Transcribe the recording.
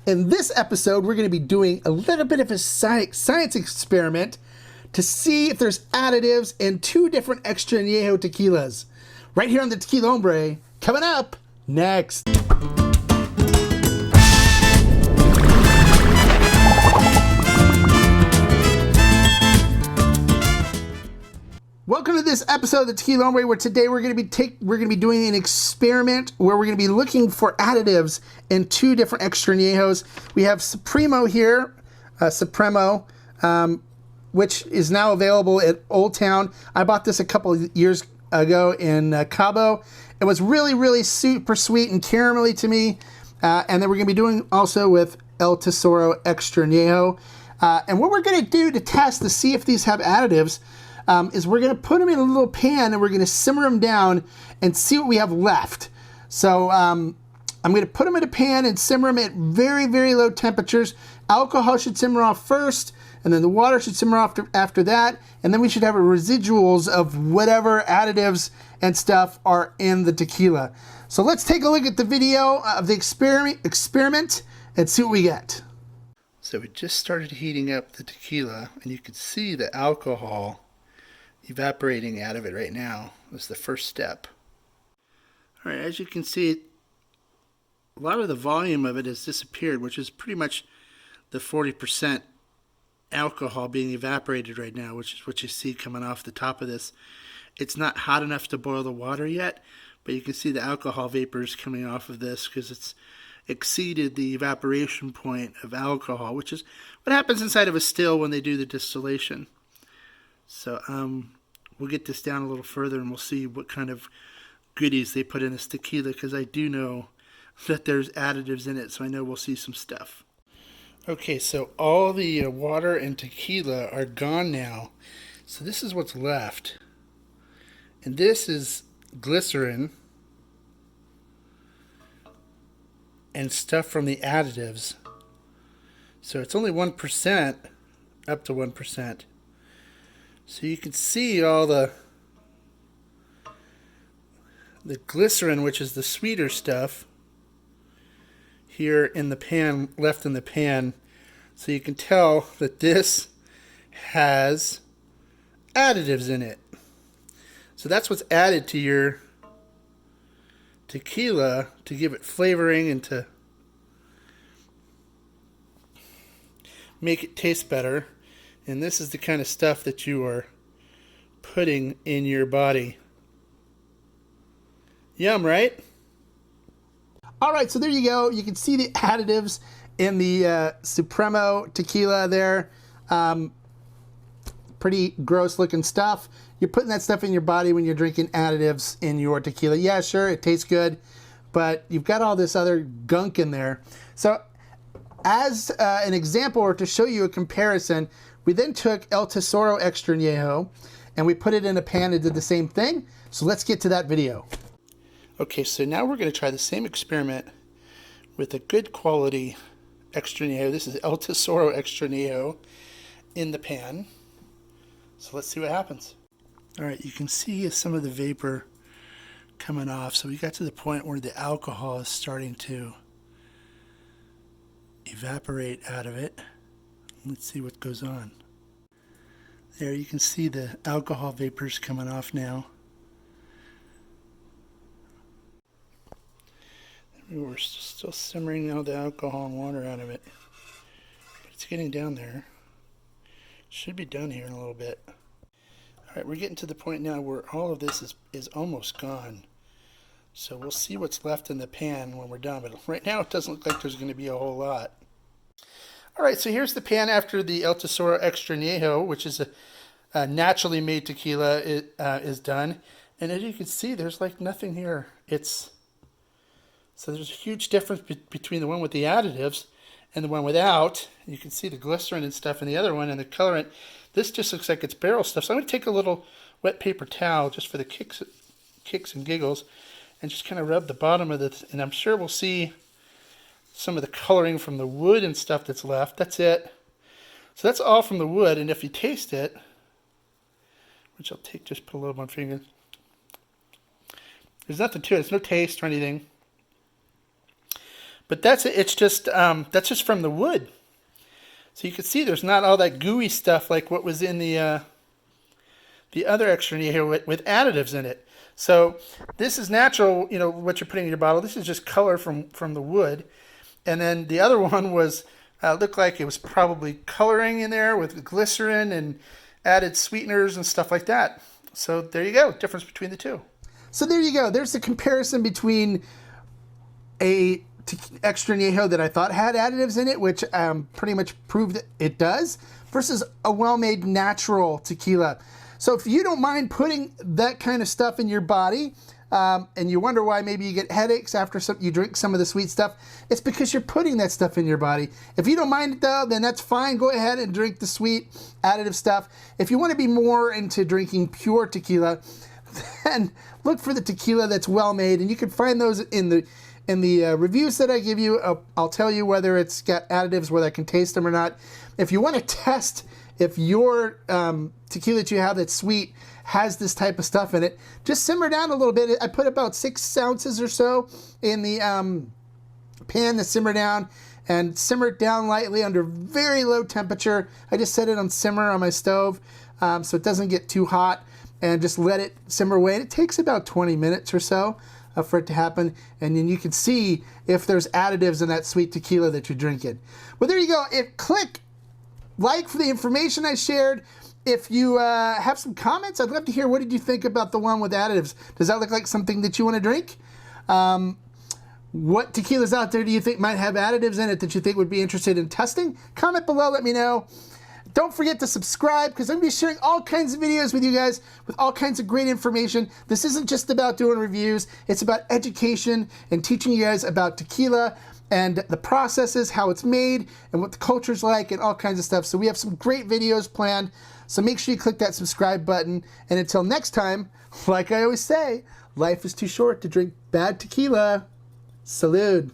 In this episode, we're going to be doing a little bit of a science experiment to see if there's additives in two different extra añejo tequilas. Right here on the Tequila Hombre, coming up next. Welcome to this episode of the Tequila Hombre, where today we're going to be doing an experiment where we're going to be looking for additives in two different extra añejos. We have Supremo here, Supremo, which is now available at Old Town. I bought this a couple of years ago in Cabo. It was really super sweet and caramelly to me. And then we're going to be doing also with El Tesoro Extra Añejo. And what we're going to do to test to see if these have additives is we're going to put them in a little pan and we're going to simmer them down and see what we have left. So I'm going to put them in a pan and simmer them at very low temperatures. Alcohol should simmer off first, and then the water should simmer off after that, and then we should have a residuals of whatever additives and stuff are in the tequila. So let's take a look at the video of the experiment and see what we get. So we just started heating up the tequila, and you can see the alcohol evaporating out of it right now. That's the first step. All right, as you can see, a lot of the volume of it has disappeared, which is pretty much the 40% alcohol being evaporated right now, which is what you see coming off the top of this. It's not hot enough to boil the water yet, but you can see the alcohol vapors coming off of this because it's exceeded the evaporation point of alcohol, which is what happens inside of a still when they do the distillation. So we'll get this down a little further and we'll see what kind of goodies they put in this tequila, because I do know that there's additives in it, so I know we'll see some stuff. Okay, so all the water and tequila are gone now. So this is what's left. And this is glycerin and stuff from the additives. So it's only 1%, up to 1%. So you can see all the glycerin, which is the sweeter stuff, here in the pan, left in the pan. So you can tell that this has additives in it. So that's what's added to your tequila to give it flavoring and to make it taste better. And this is the kind of stuff that you are putting in your body. Yum, right? All right, so there you go. You can see the additives in the Supremo tequila there. Pretty gross looking stuff. You're putting that stuff in your body when you're drinking additives in your tequila. Yeah, sure, it tastes good, but you've got all this other gunk in there. So as an example, or to show you a comparison, we then took El Tesoro Extra Añejo and we put it in a pan and did the same thing. So let's get to that video. Okay, so now we're going to try the same experiment with a good quality Extra Añejo. This is El Tesoro Extra Añejo in the pan. So let's see what happens. All right, you can see some of the vapor coming off. So we got to the point where the alcohol is starting to evaporate out of it. Let's see what goes on. There you can see the alcohol vapors coming off now. We're still simmering all the alcohol and water out of it. But it's getting down there. Should be done here in a little bit. Alright, we're getting to the point now where all of this is almost gone. So we'll see what's left in the pan when we're done. But right now it doesn't look like there's going to be a whole lot. Alright, so here's the pan after the El Tesoro Extra Añejo, which is a naturally made tequila, is done. And as you can see, there's like nothing here. So there's a huge difference between the one with the additives and the one without. You can see the glycerin and stuff in the other one and the colorant. This just looks like it's barrel stuff. So I'm going to take a little wet paper towel just for the kicks and giggles and just kind of rub the bottom of this. And I'm sure we'll see some of the coloring from the wood and stuff that's left. That's it. So that's all from the wood. And if you taste it, which I'll take, just put a little on my finger. There's nothing to it. There's no taste or anything. But that's it. It's just that's just from the wood. So you can see there's not all that gooey stuff like what was in the other extra here with additives in it. So this is natural, you know, what you're putting in your bottle. This is just color from the wood. And then the other one was, looked like it was probably coloring in there with glycerin and added sweeteners and stuff like that. So there you go, difference between the two. So there you go. There's the comparison between a extra añejo that I thought had additives in it, which pretty much proved it does, versus a well-made natural tequila. So if you don't mind putting that kind of stuff in your body, and you wonder why maybe you get headaches after you drink some of the sweet stuff, it's because you're putting that stuff in your body. If you don't mind it though, then that's fine. Go ahead and drink the sweet additive stuff. If you want to be more into drinking pure tequila, then look for the tequila that's well made, and you can find those in the reviews that I give you. I'll tell you whether it's got additives, whether I can taste them or not. If you want to test if your tequila that you have that's sweet has this type of stuff in it, just simmer down a little bit. I put about 6 ounces or so in the pan to simmer down, and simmer it down lightly under very low temperature. I just set it on simmer on my stove so it doesn't get too hot, and just let it simmer away. And it takes about 20 minutes or so for it to happen, and then you can see if there's additives in that sweet tequila that you're drinking. Well, there you go. Click like for the information I shared. If you have some comments, I'd love to hear, what did you think about the one with additives? Does that look like something that you want to drink? What tequilas out there do you think might have additives in it that you think would be interested in testing? Comment below, let me know. Don't forget to subscribe, because I'm going to be sharing all kinds of videos with you guys with all kinds of great information. This isn't just about doing reviews. It's about education and teaching you guys about tequila and the processes, how it's made, and what the culture's like, and all kinds of stuff. So we have some great videos planned. So make sure you click that subscribe button. And until next time, like I always say, life is too short to drink bad tequila. Salud.